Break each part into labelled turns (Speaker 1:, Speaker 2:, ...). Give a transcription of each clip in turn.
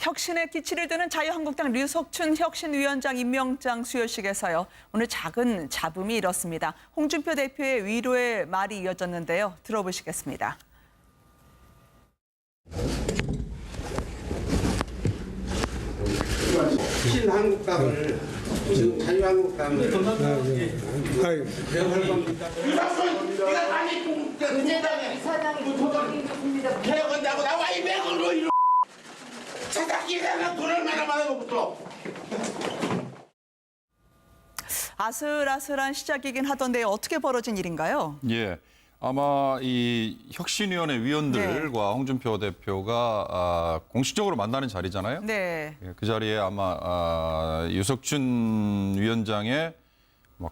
Speaker 1: 혁신의 기치를 드는 자유한국당 류석춘 혁신위원장 임명장 수여식에서요. 오늘 작은 잡음이 일었습니다. 홍준표 대표의 위로의 말이 이어졌는데요. 들어보시겠습니다.
Speaker 2: 신한국당을 지금 자유한국당을 개혁할 겁니다. 네가 당이 문제당 이사장이 부통령입니다. 개혁한다고 나와 이 맥으로 이러. 차단기에다가 돈 얼마나 많은 것부터.
Speaker 1: 아슬아슬한 시작이긴 하던데 어떻게 벌어진 일인가요?
Speaker 3: 예. 아마 이 혁신위원회 위원들과 홍준표 대표가 공식적으로 만나는 자리잖아요.
Speaker 1: 네.
Speaker 3: 예, 그 자리에 아마 유석춘 위원장의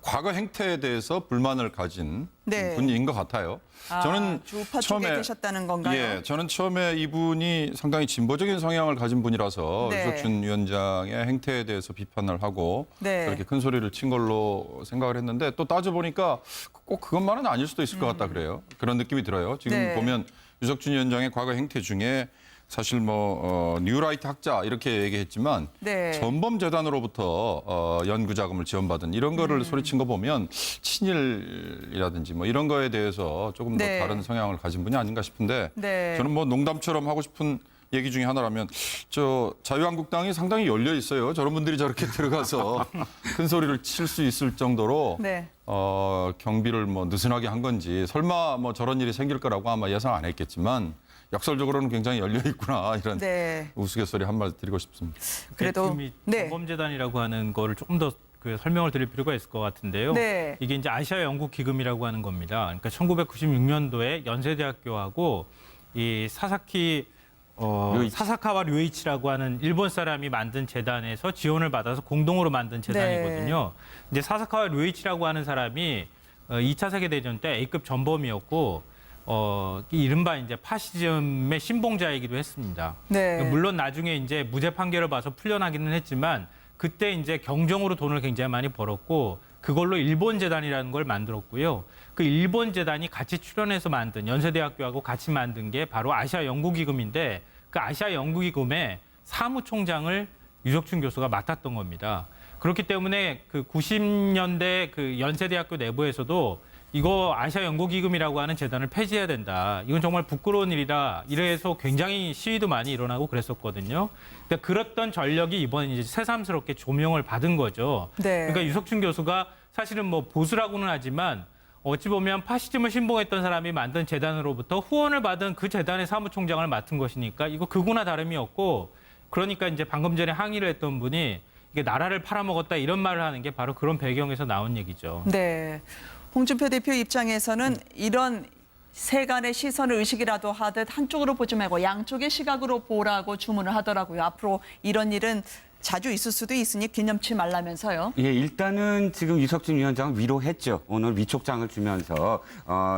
Speaker 3: 과거 행태에 대해서 불만을 가진
Speaker 1: 네.
Speaker 3: 분인 것 같아요. 저는
Speaker 1: 주우파 쪽에 계셨다는 건가요?
Speaker 3: 예, 저는 처음에 이분이 상당히 진보적인 성향을 가진 분이라서
Speaker 1: 네.
Speaker 3: 유석춘 위원장의 행태에 대해서 비판을 하고
Speaker 1: 네.
Speaker 3: 그렇게 큰 소리를 친 걸로 생각을 했는데 또 따져보니까 꼭 그것만은 아닐 수도 있을 것 같다 그래요. 그런 느낌이 들어요. 지금
Speaker 1: 네.
Speaker 3: 보면 유석춘 위원장의 과거 행태 중에 사실 뉴라이트 학자 이렇게 얘기했지만
Speaker 1: 네.
Speaker 3: 전범재단으로부터 연구 자금을 지원받은 이런 거를 소리친 거 보면 친일이라든지 이런 거에 대해서 조금 더
Speaker 1: 네.
Speaker 3: 다른 성향을 가진 분이 아닌가 싶은데
Speaker 1: 네.
Speaker 3: 저는 농담처럼 하고 싶은 얘기 중에 하나라면 자유한국당이 상당히 열려 있어요. 저런 분들이 저렇게 들어가서 큰 소리를 칠 수 있을 정도로
Speaker 1: 네.
Speaker 3: 경비를 느슨하게 한 건지 설마 저런 일이 생길 거라고 아마 예상 안 했겠지만 역설적으로는 굉장히 열려 있구나 이런
Speaker 1: 네.
Speaker 3: 우스갯소리 한 말 드리고 싶습니다.
Speaker 1: 그래도
Speaker 4: 지금 이
Speaker 1: 네.
Speaker 4: 전범재단이라고 하는 거를 조금 더 설명을 드릴 필요가 있을 것 같은데요.
Speaker 1: 네.
Speaker 4: 이게 이제 아시아 연구 기금이라고 하는 겁니다. 그러니까 1996년도에 연세대학교하고 이 사사카와 류이치라고 하는 일본 사람이 만든 재단에서 지원을 받아서 공동으로 만든 재단이거든요. 이제 사사카와 류이치라고 하는 사람이 2차 세계대전 때 A급 전범이었고 이른바 이제 파시즘의 신봉자이기도 했습니다.
Speaker 1: 네.
Speaker 4: 물론 나중에 이제 무죄 판결을 봐서 풀려나기는 했지만 그때 이제 경정으로 돈을 굉장히 많이 벌었고 그걸로 일본 재단이라는 걸 만들었고요. 그 일본 재단이 같이 출연해서 만든 연세대학교하고 같이 만든 게 바로 아시아 연구기금인데 그 아시아 연구기금의 사무총장을 유석춘 교수가 맡았던 겁니다. 그렇기 때문에 그 90년대 그 연세대학교 내부에서도 이거 아시아 연구기금이라고 하는 재단을 폐지해야 된다. 이건 정말 부끄러운 일이다. 이래서 굉장히 시위도 많이 일어나고 그랬었거든요. 근데 그랬던 전력이 이번에 이제 새삼스럽게 조명을 받은 거죠.
Speaker 1: 네.
Speaker 4: 그러니까 유석춘 교수가 사실은 보수라고는 하지만 어찌 보면 파시즘을 신봉했던 사람이 만든 재단으로부터 후원을 받은 그 재단의 사무총장을 맡은 것이니까 이거 그구나 다름이 없고 그러니까 이제 방금 전에 항의를 했던 분이 이게 나라를 팔아먹었다 이런 말을 하는 게 바로 그런 배경에서 나온 얘기죠.
Speaker 1: 네. 홍준표 대표 입장에서는 이런 세간의 시선을 의식이라도 하듯 한쪽으로 보지 말고 양쪽의 시각으로 보라고 주문을 하더라고요. 앞으로 이런 일은 자주 있을 수도 있으니 기념치 말라면서요.
Speaker 5: 예, 일단은 지금 유석춘 위원장은 위로했죠. 오늘 위촉장을 주면서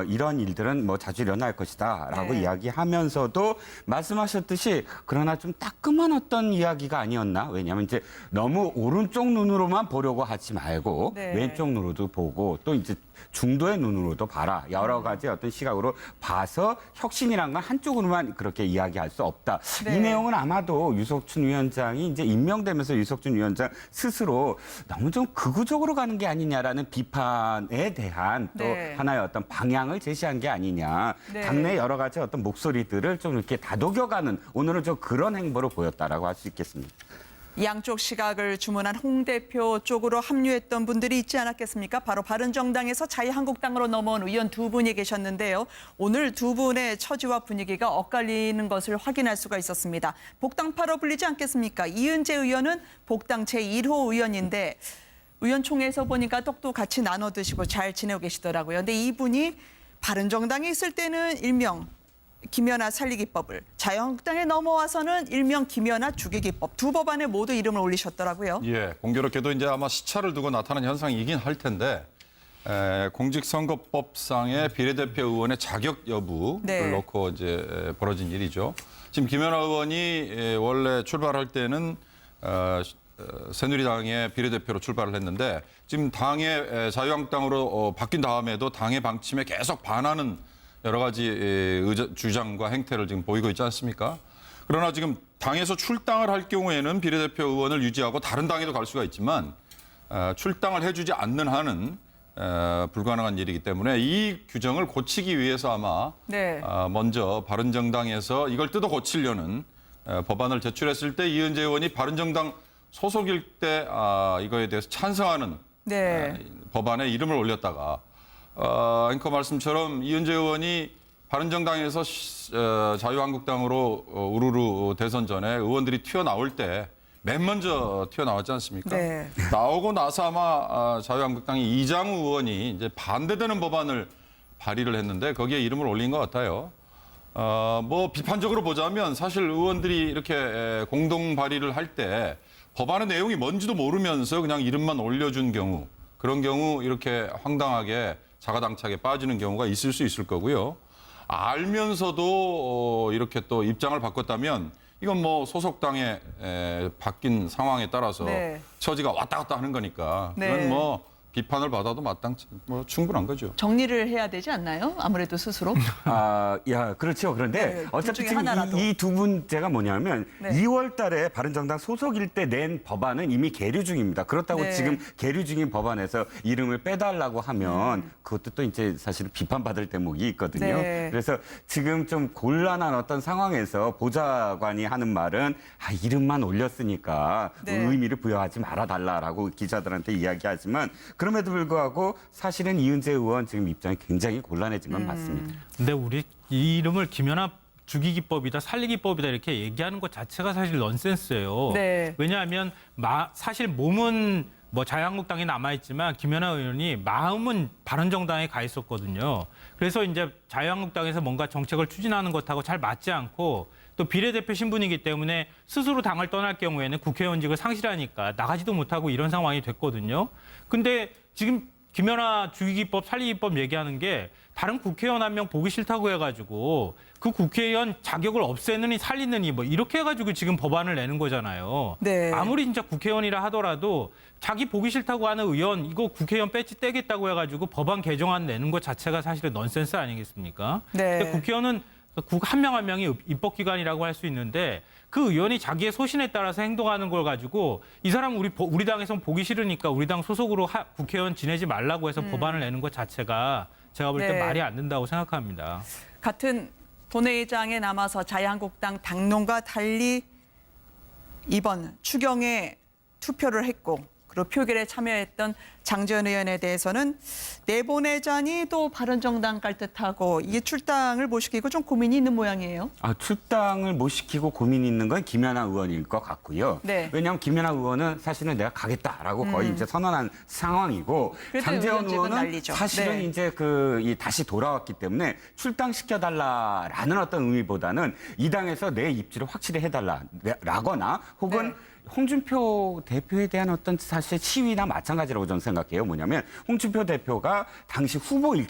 Speaker 5: 이런 일들은 자주 일어날 것이다라고
Speaker 1: 네.
Speaker 5: 이야기하면서도 말씀하셨듯이 그러나 좀 따끔한 어떤 이야기가 아니었나? 왜냐하면 이제 너무 오른쪽 눈으로만 보려고 하지 말고
Speaker 1: 네.
Speaker 5: 왼쪽 눈으로도 보고 또 이제 중도의 눈으로도 봐라. 여러 가지 어떤 시각으로 봐서 혁신이란 건 한쪽으로만 그렇게 이야기할 수 없다.
Speaker 1: 네.
Speaker 5: 이 내용은 아마도 유석춘 위원장이 이제 임명되면서 유석춘 위원장 스스로 너무 좀 극우적으로 가는 게 아니냐라는 비판에 대한 또
Speaker 1: 네.
Speaker 5: 하나의 어떤 방향을 제시한 게 아니냐.
Speaker 1: 네.
Speaker 5: 당내 여러 가지 어떤 목소리들을 좀 이렇게 다독여가는 오늘은 좀 그런 행보를 보였다라고 할 수 있겠습니다.
Speaker 1: 양쪽 시각을 주문한 홍 대표 쪽으로 합류했던 분들이 있지 않았겠습니까? 바로 바른정당에서 자유한국당으로 넘어온 의원 두 분이 계셨는데요. 오늘 두 분의 처지와 분위기가 엇갈리는 것을 확인할 수가 있었습니다. 복당파로 불리지 않겠습니까? 이은재 의원은 복당 제1호 의원인데 의원총회에서 보니까 떡도 같이 나눠 드시고 잘 지내고 계시더라고요. 근데 이분이 바른정당에 있을 때는 일명 김연아 살리기법을, 자유한국당에 넘어와서는 일명 김연아 죽이기법 두 법안에 모두 이름을 올리셨더라고요.
Speaker 3: 예, 공교롭게도 이제 아마 시차를 두고 나타난 현상이긴 할 텐데 공직선거법상의 비례대표 의원의 자격 여부를
Speaker 1: 네.
Speaker 3: 놓고 이제 벌어진 일이죠. 지금 김연아 의원이 원래 출발할 때는 새누리당의 비례대표로 출발을 했는데 지금 당의 자유한국당으로 바뀐 다음에도 당의 방침에 계속 반하는 여러 가지 주장과 행태를 지금 보이고 있지 않습니까? 그러나 지금 당에서 출당을 할 경우에는 비례대표 의원을 유지하고 다른 당에도 갈 수가 있지만 출당을 해주지 않는 한은 불가능한 일이기 때문에 이 규정을 고치기 위해서 아마
Speaker 1: 네.
Speaker 3: 먼저 바른정당에서 이걸 뜯어 고치려는 법안을 제출했을 때 이은재 의원이 바른정당 소속일 때 이거에 대해서 찬성하는
Speaker 1: 네.
Speaker 3: 법안에 이름을 올렸다가 앵커 말씀처럼 이은재 의원이 바른정당에서 자유한국당으로 우르르 대선 전에 의원들이 튀어나올 때 맨 먼저 튀어나왔지 않습니까?
Speaker 1: 네.
Speaker 3: 나오고 나서 아마 자유한국당이 이장우 의원이 이제 반대되는 법안을 발의를 했는데 거기에 이름을 올린 것 같아요. 뭐 비판적으로 보자면 사실 의원들이 이렇게 공동 발의를 할 때 법안의 내용이 뭔지도 모르면서 그냥 이름만 올려준 경우, 그런 경우 이렇게 황당하게 자가당착에 빠지는 경우가 있을 수 있을 거고요. 알면서도 이렇게 또 입장을 바꿨다면 이건 뭐 소속당에 바뀐 상황에 따라서
Speaker 1: 네.
Speaker 3: 처지가 왔다 갔다 하는 거니까
Speaker 1: 네.
Speaker 3: 그건 뭐 비판을 받아도 마땅치 뭐 충분한 거죠.
Speaker 1: 정리를 해야 되지 않나요? 아무래도 스스로.
Speaker 5: 그렇죠. 그런데
Speaker 1: 네, 둘
Speaker 5: 어차피
Speaker 1: 중에
Speaker 5: 지금
Speaker 1: 하나라도.
Speaker 5: 이 두 문제가 뭐냐면
Speaker 1: 네.
Speaker 5: 2월 달에 바른정당 소속일 때 낸 법안은 이미 계류 중입니다. 그렇다고
Speaker 1: 네.
Speaker 5: 지금 계류 중인 법안에서 이름을 빼달라고 하면 그것도 또 이제 사실 비판받을 대목이 있거든요.
Speaker 1: 네.
Speaker 5: 그래서 지금 좀 곤란한 어떤 상황에서 보좌관이 하는 말은 이름만 올렸으니까
Speaker 1: 네.
Speaker 5: 의미를 부여하지 말아달라라고 기자들한테 이야기하지만 그럼에도 불구하고 사실은 이은재 의원 지금 입장이 굉장히 곤란해진 건 맞습니다.
Speaker 4: 근데 우리 이 이름을 김연아 죽이기법이다, 살리기법이다 이렇게 얘기하는 것 자체가 사실 넌센스예요.
Speaker 1: 네.
Speaker 4: 왜냐하면 사실 몸은 뭐 자유한국당에 남아있지만 김연아 의원이 마음은 바른정당에 가 있었거든요. 그래서 이제 자유한국당에서 뭔가 정책을 추진하는 것하고 잘 맞지 않고 또 비례대표 신분이기 때문에 스스로 당을 떠날 경우에는 국회의원직을 상실하니까 나가지도 못하고 이런 상황이 됐거든요. 근데 지금 김연아 죽이기법, 살리기법 얘기하는 게 다른 국회의원 한 명 보기 싫다고 해가지고 그 국회의원 자격을 없애느니 살리느니 뭐 이렇게 해가지고 지금 법안을 내는 거잖아요.
Speaker 1: 네.
Speaker 4: 아무리 진짜 국회의원이라 하더라도 자기 보기 싫다고 하는 의원 이거 국회의원 배지 떼겠다고 해가지고 법안 개정안 내는 것 자체가 사실은 넌센스 아니겠습니까?
Speaker 1: 네.
Speaker 4: 근데 국회의원은 한 명 한 명이 입법기관이라고 할 수 있는데 그 의원이 자기의 소신에 따라서 행동하는 걸 가지고 이 사람 우리 당에선 보기 싫으니까 우리 당 소속으로 국회의원 지내지 말라고 해서 법안을 내는 것 자체가 제가 볼 때
Speaker 1: 네.
Speaker 4: 말이 안 된다고 생각합니다.
Speaker 1: 같은 본회의장에 남아서 자유한국당 당론과 달리 이번 추경에 투표를 했고 그리고 표결에 참여했던 장재원 의원에 대해서는 내보내자니 또 바른정당 깔 듯하고 이게 출당을 못 시키고 좀 고민이 있는 모양이에요.
Speaker 5: 출당을 못 시키고 고민이 있는 건 김연아 의원일 것 같고요.
Speaker 1: 네.
Speaker 5: 왜냐하면 김연아 의원은 사실은 내가 가겠다라고 거의 이제 선언한 상황이고
Speaker 1: 그래도
Speaker 5: 장재원
Speaker 1: 의원직은
Speaker 5: 의원은
Speaker 1: 난리죠.
Speaker 5: 사실은
Speaker 1: 네.
Speaker 5: 이제 다시 돌아왔기 때문에 출당시켜달라라는 어떤 의미보다는 이 당에서 내 입지를 확실히 해달라라거나 혹은
Speaker 1: 네.
Speaker 5: 홍준표 대표에 대한 어떤 사실 시위나 마찬가지라고 저는 생각해요. 뭐냐면 홍준표 대표가 당시 후보일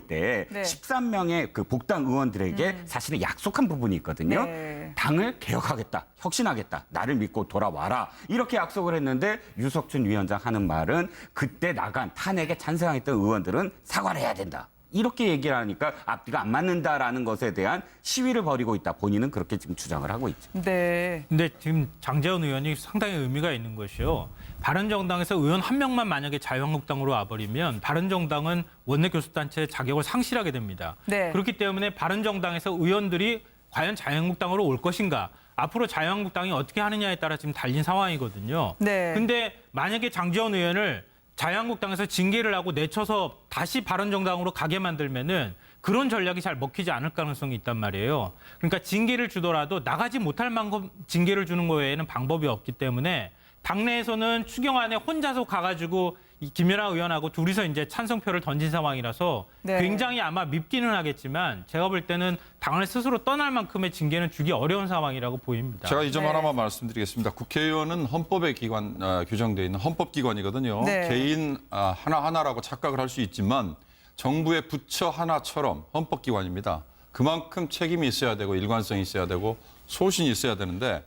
Speaker 5: 때
Speaker 1: 네.
Speaker 5: 13명의 그 복당 의원들에게 사실은 약속한 부분이 있거든요.
Speaker 1: 네.
Speaker 5: 당을 개혁하겠다, 혁신하겠다, 나를 믿고 돌아와라 이렇게 약속을 했는데 유석춘 위원장 하는 말은 그때 나간 탄핵에 찬성했던 의원들은 사과를 해야 된다. 이렇게 얘기를 하니까 앞뒤가 안 맞는다라는 것에 대한 시위를 벌이고 있다. 본인은 그렇게 지금 주장을 하고 있죠.
Speaker 1: 네.
Speaker 4: 근데 지금 장재원 의원이 상당히 의미가 있는 것이요. 바른정당에서 의원 한 명만 만약에 자유한국당으로 와버리면 바른정당은 원내교섭단체의 자격을 상실하게 됩니다.
Speaker 1: 네.
Speaker 4: 그렇기 때문에 바른정당에서 의원들이 과연 자유한국당으로 올 것인가? 앞으로 자유한국당이 어떻게 하느냐에 따라 지금 달린 상황이거든요.
Speaker 1: 네.
Speaker 4: 근데 만약에 장재원 의원을 자유한국당에서 징계를 하고 내쳐서 다시 바른정당으로 가게 만들면은 그런 전략이 잘 먹히지 않을 가능성이 있단 말이에요. 그러니까 징계를 주더라도 나가지 못할 만큼 징계를 주는 거 외에는 방법이 없기 때문에 당내에서는 추경안에 혼자서 가가지고 이 김연아 의원하고 둘이서 이제 찬성표를 던진 상황이라서
Speaker 1: 네.
Speaker 4: 굉장히 아마 밉기는 하겠지만 제가 볼 때는 당을 스스로 떠날 만큼의 징계는 주기 어려운 상황이라고 보입니다.
Speaker 3: 제가 이 점
Speaker 1: 네.
Speaker 3: 하나만 말씀드리겠습니다. 국회의원은 헌법에 규정되어 있는 헌법기관이거든요.
Speaker 1: 네.
Speaker 3: 개인 하나하나라고 착각을 할 수 있지만 정부의 부처 하나처럼 헌법기관입니다. 그만큼 책임이 있어야 되고 일관성이 있어야 되고 소신이 있어야 되는데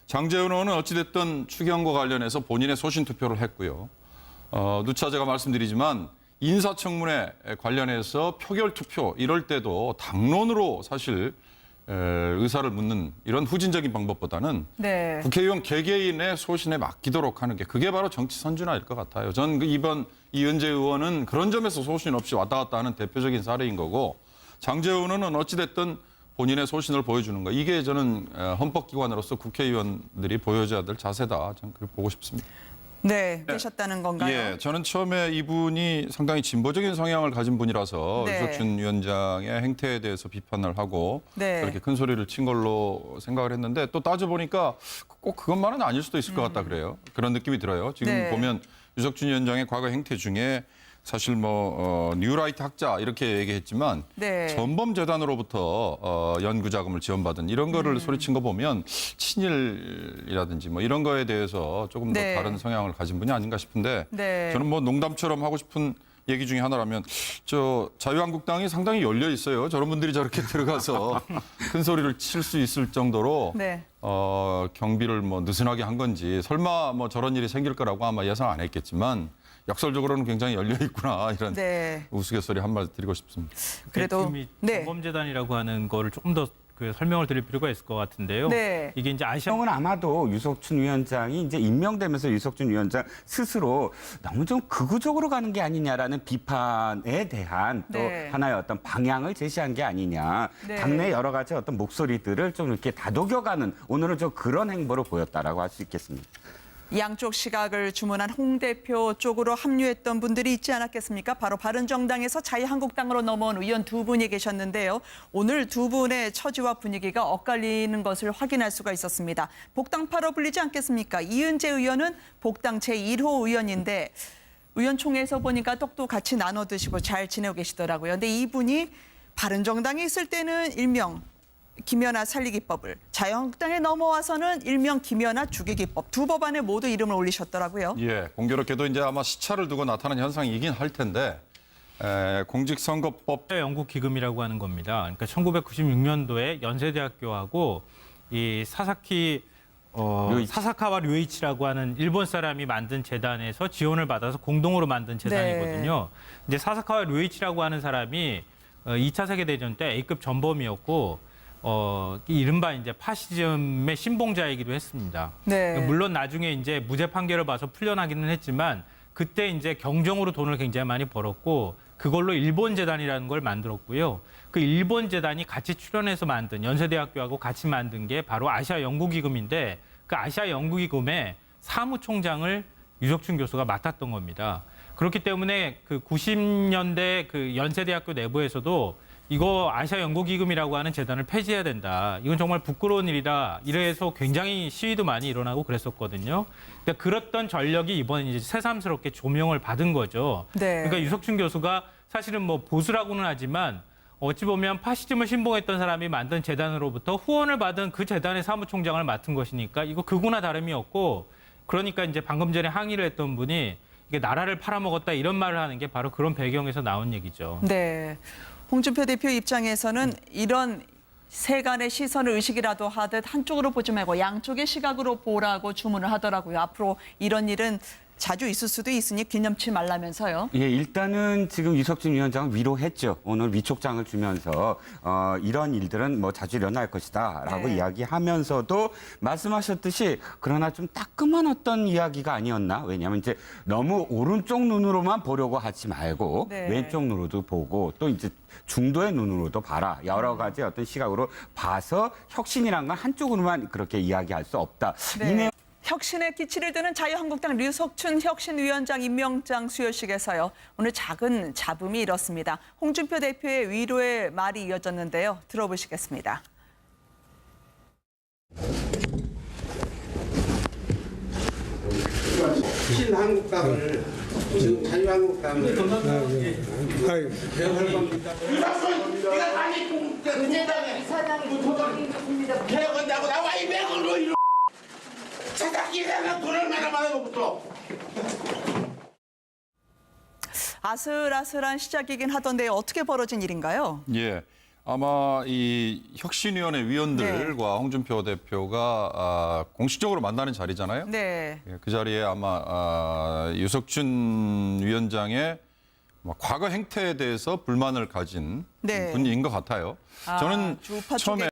Speaker 3: 장재원 의원은 어찌됐든 추경과 관련해서 본인의 소신 투표를 했고요. 누차 제가 말씀드리지만 인사청문회 관련해서 표결 투표 이럴 때도 당론으로 사실 의사를 묻는 이런 후진적인 방법보다는
Speaker 1: 네.
Speaker 3: 국회의원 개개인의 소신에 맡기도록 하는 게 그게 바로 정치 선진화일 것 같아요. 전 이번 이은재 의원은 그런 점에서 소신 없이 왔다 갔다 하는 대표적인 사례인 거고 장제원 의원은 어찌됐든 본인의 소신을 보여주는 거. 이게 저는 헌법기관으로서 국회의원들이 보여줘야 될 자세다. 저는 그렇게 보고 싶습니다.
Speaker 1: 네, 되셨다는 건가요?
Speaker 3: 예, 저는 처음에 이분이 상당히 진보적인 성향을 가진 분이라서
Speaker 1: 네.
Speaker 3: 유석춘 위원장의 행태에 대해서 비판을 하고
Speaker 1: 네.
Speaker 3: 그렇게 큰 소리를 친 걸로 생각을 했는데 또 따져보니까 꼭 그것만은 아닐 수도 있을 것 같다 그래요. 그런 느낌이 들어요. 지금
Speaker 1: 네.
Speaker 3: 보면 유석춘 위원장의 과거 행태 중에 사실 뉴라이트 학자 이렇게 얘기했지만
Speaker 1: 네.
Speaker 3: 전범재단으로부터 연구 자금을 지원받은 이런 거를 소리친 거 보면 친일이라든지 뭐 이런 거에 대해서 조금 더
Speaker 1: 네.
Speaker 3: 다른 성향을 가진 분이 아닌가 싶은데
Speaker 1: 네.
Speaker 3: 저는 뭐 농담처럼 하고 싶은 얘기 중에 하나라면 저 자유한국당이 상당히 열려 있어요. 저런 분들이 저렇게 들어가서 큰 소리를 칠 수 있을 정도로
Speaker 1: 네.
Speaker 3: 경비를 뭐 느슨하게 한 건지 설마 뭐 저런 일이 생길 거라고 아마 예상 안 했겠지만 역설적으로는 굉장히 열려 있구나 이런
Speaker 1: 네.
Speaker 3: 우스갯소리 한 말 드리고 싶습니다.
Speaker 1: 그래도
Speaker 4: 지금 이
Speaker 1: 네.
Speaker 4: 전범재단이라고 하는 거를 조금 더 그 설명을 드릴 필요가 있을 것 같은데요.
Speaker 1: 네.
Speaker 4: 이게 이제 아시아
Speaker 5: 형은 아마도 유석춘 위원장이 이제 임명되면서 유석춘 위원장 스스로 너무 좀 극우적으로 가는 게 아니냐라는 비판에 대한 또
Speaker 1: 네.
Speaker 5: 하나의 어떤 방향을 제시한 게 아니냐.
Speaker 1: 네.
Speaker 5: 당내 여러 가지 어떤 목소리들을 좀 이렇게 다독여가는 오늘은 좀 그런 행보를 보였다라고 할 수 있겠습니다.
Speaker 1: 양쪽 시각을 주문한 홍 대표 쪽으로 합류했던 분들이 있지 않았겠습니까? 바로 바른정당에서 자유한국당으로 넘어온 의원 두 분이 계셨는데요. 오늘 두 분의 처지와 분위기가 엇갈리는 것을 확인할 수가 있었습니다. 복당파로 불리지 않겠습니까? 이은재 의원은 복당 제1호 의원인데 의원총회에서 보니까 떡도 같이 나눠 드시고 잘 지내고 계시더라고요. 근데 이분이 바른정당에 있을 때는 일명 김연아 살리기법을, 자유한국당에 넘어와서는 일명 김연아 죽이기법, 두 법안에 모두 이름을 올리셨더라고요.
Speaker 3: 예, 공교롭게도 이제 아마 시차를 두고 나타난 현상이긴 할 텐데 공직선거법
Speaker 4: 연구 기금이라고 하는 겁니다. 그러니까 1996년도에 연세대학교하고 이 사사카와 류이치라고 하는 일본 사람이 만든 재단에서 지원을 받아서 공동으로 만든 재단이거든요. 이제 사사카와 류이치라고 하는 사람이 2차 세계대전 때 A급 전범이었고 이른바 이제 파시즘의 신봉자이기도 했습니다.
Speaker 1: 네.
Speaker 4: 물론 나중에 이제 무죄 판결을 봐서 풀려나기는 했지만 그때 이제 경정으로 돈을 굉장히 많이 벌었고 그걸로 일본 재단이라는 걸 만들었고요. 그 일본 재단이 같이 출연해서 만든 연세대학교하고 같이 만든 게 바로 아시아 연구기금인데 그 아시아 연구기금의 사무총장을 유석춘 교수가 맡았던 겁니다. 그렇기 때문에 그 90년대 그 연세대학교 내부에서도 이거 아시아 연구기금이라고 하는 재단을 폐지해야 된다. 이건 정말 부끄러운 일이다. 이래서 굉장히 시위도 많이 일어나고 그랬었거든요. 그러니까 그랬던 전력이 이번에 이제 새삼스럽게 조명을 받은 거죠.
Speaker 1: 네.
Speaker 4: 그러니까 유석춘 교수가 사실은 뭐 보수라고는 하지만 어찌 보면 파시즘을 신봉했던 사람이 만든 재단으로부터 후원을 받은 그 재단의 사무총장을 맡은 것이니까 이거 극우나 다름이 없고 그러니까 이제 방금 전에 항의를 했던 분이 이게 나라를 팔아먹었다 이런 말을 하는 게 바로 그런 배경에서 나온 얘기죠.
Speaker 1: 네. 홍준표 대표 입장에서는 이런 세간의 시선을 의식이라도 하듯 한쪽으로 보지 말고 양쪽의 시각으로 보라고 주문을 하더라고요. 앞으로 이런 일은 자주 있을 수도 있으니 기념치 말라면서요.
Speaker 5: 예, 일단은 지금 유석준 위원장은 위로했죠. 오늘 위촉장을 주면서 이런 일들은 뭐 자주 일어날 것이다라고
Speaker 1: 네.
Speaker 5: 이야기하면서도 말씀하셨듯이 그러나 좀 따끔한 어떤 이야기가 아니었나? 왜냐하면 이제 너무 오른쪽 눈으로만 보려고 하지 말고
Speaker 1: 네.
Speaker 5: 왼쪽 눈으로도 보고 또 이제 중도의 눈으로도 봐라. 여러 가지 어떤 시각으로 봐서 혁신이란 건 한쪽으로만 그렇게 이야기할 수 없다.
Speaker 1: 네.
Speaker 5: 이 내용
Speaker 1: 혁신의 기치를 드는 자유한국당 류석춘 혁신위원장 임명장 수여식에서요. 오늘 작은 잡음이 일었습니다. 홍준표 대표의 위로의 말이 이어졌는데요. 들어보시겠습니다.
Speaker 2: 신한국당을 지금 자유한국당을 개혁할 겁니다. 유석순, 네가 다시 국민당에 개혁한다고 나와 이 맥으로 이러. 차다기사는 돈 얼마나 받아먹었어?
Speaker 1: 아슬아슬한 시작이긴 하던데 어떻게 벌어진 일인가요?
Speaker 3: 예. 아마 이 혁신위원회 위원들과 홍준표 대표가 공식적으로 만나는 자리잖아요.
Speaker 1: 네.
Speaker 3: 예, 그 자리에 아마 유석춘 위원장의 과거 행태에 대해서 불만을 가진
Speaker 1: 네.
Speaker 3: 분인 것 같아요. 저는
Speaker 1: 주우파
Speaker 3: 처음에